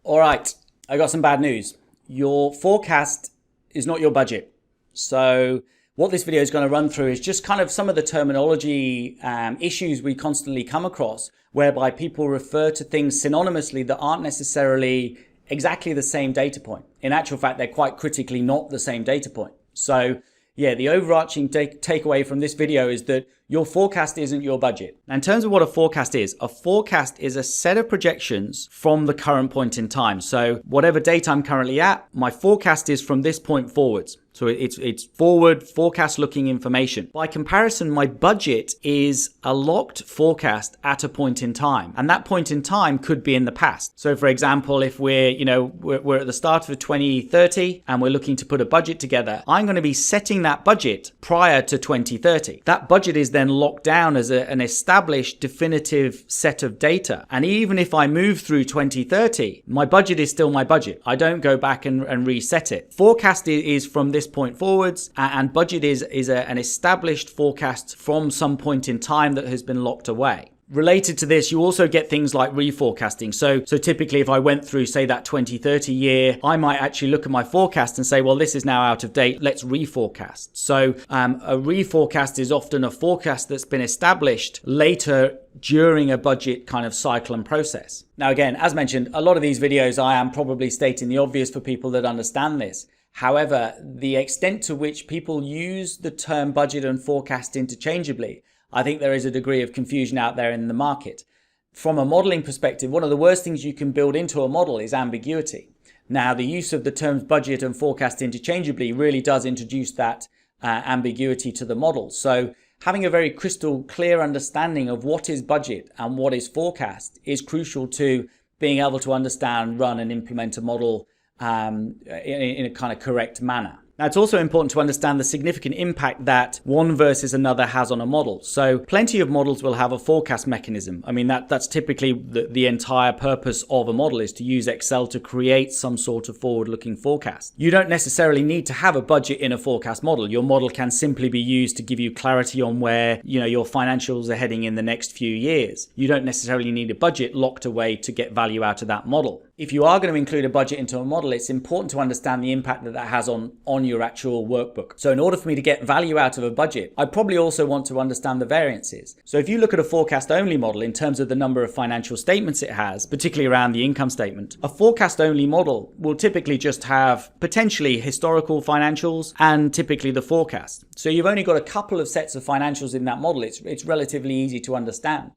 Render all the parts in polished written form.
All right, I got some bad news. Your forecast is not your budget. So what this video is going to run through is just kind of some of the terminology issues we constantly come across, whereby people refer to things synonymously that aren't necessarily exactly the same data point. In actual fact, they're quite critically not the same data point. So yeah, the overarching takeaway from this video is that your forecast isn't your budget. Now, in terms of what a forecast is a set of projections from the current point in time. So whatever date I'm currently at, my forecast is from this point forwards. So it's forward forecast looking information. By comparison, my budget is a locked forecast at a point in time. And that point in time could be in the past. So for example, if we're at the start of 2030 and we're looking to put a budget together, I'm going to be setting that budget prior to 2030. That budget is then locked down as an established definitive set of data. And even if I move through 2030, my budget is still my budget. I don't go back and reset it. Forecast is from this point forwards, and budget is an established forecast from some point in time that has been locked away. Related to this, you also get things like reforecasting. So typically if I went through, say, that 2030 year, I might actually look at my forecast and say, well, this is now out of date. Let's reforecast. So a reforecast is often a forecast that's been established later during a budget kind of cycle and process. Now, again, as mentioned, a lot of these videos, I am probably stating the obvious for people that understand this. However, the extent to which people use the term budget and forecast interchangeably, I think there is a degree of confusion out there in the market. From a modeling perspective, one of the worst things you can build into a model is ambiguity. Now, the use of the terms budget and forecast interchangeably really does introduce that ambiguity to the model. So having a very crystal clear understanding of what is budget and what is forecast is crucial to being able to understand, run and implement a model in a kind of correct manner. Now, it's also important to understand the significant impact that one versus another has on a model. So plenty of models will have a forecast mechanism. I mean, that's typically the entire purpose of a model, is to use Excel to create some sort of forward-looking forecast. You don't necessarily need to have a budget in a forecast model. Your model can simply be used to give you clarity on where, your financials are heading in the next few years. You don't necessarily need a budget locked away to get value out of that model. If you are going to include a budget into a model, it's important to understand the impact that has on your actual workbook. So in order for me to get value out of a budget, I probably also want to understand the variances. So if you look at a forecast only model in terms of the number of financial statements it has, particularly around the income statement, a forecast only model will typically just have potentially historical financials and typically the forecast. So you've only got a couple of sets of financials in that model. It's relatively easy to understand.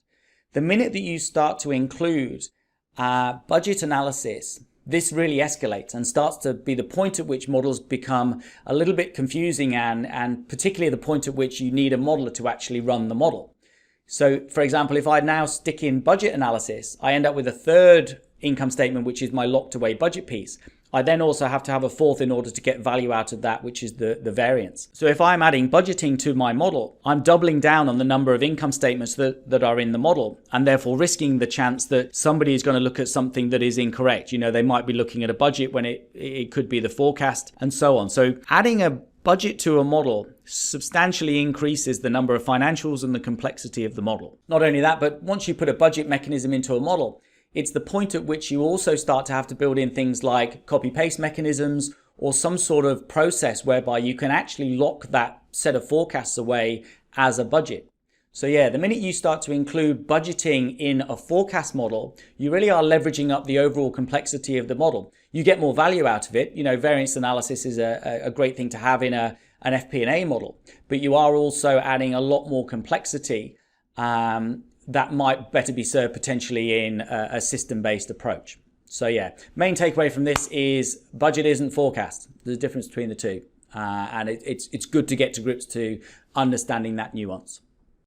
The minute that you start to include budget analysis, this really escalates and starts to be the point at which models become a little bit confusing, and particularly the point at which you need a modeler to actually run the model. So for example, if I now stick in budget analysis, I end up with a third income statement, which is my locked away budget piece. I then also have to have a fourth in order to get value out of that, which is the variance. So if I'm adding budgeting to my model, I'm doubling down on the number of income statements that are in the model, and therefore risking the chance that somebody is going to look at something that is incorrect. They might be looking at a budget when it could be the forecast, and so on. So adding a budget to a model substantially increases the number of financials and the complexity of the model. Not only that, but once you put a budget mechanism into a model, it's the point at which you also start to have to build in things like copy-paste mechanisms or some sort of process whereby you can actually lock that set of forecasts away as a budget. So yeah, the minute you start to include budgeting in a forecast model, you really are leveraging up the overall complexity of the model. You get more value out of it. Variance analysis is a great thing to have in an FP&A model, but you are also adding a lot more complexity that might better be served potentially in a system-based approach. So yeah, main takeaway from this is budget isn't forecast. There's a difference between the two. And it's good to get to grips to understanding that nuance.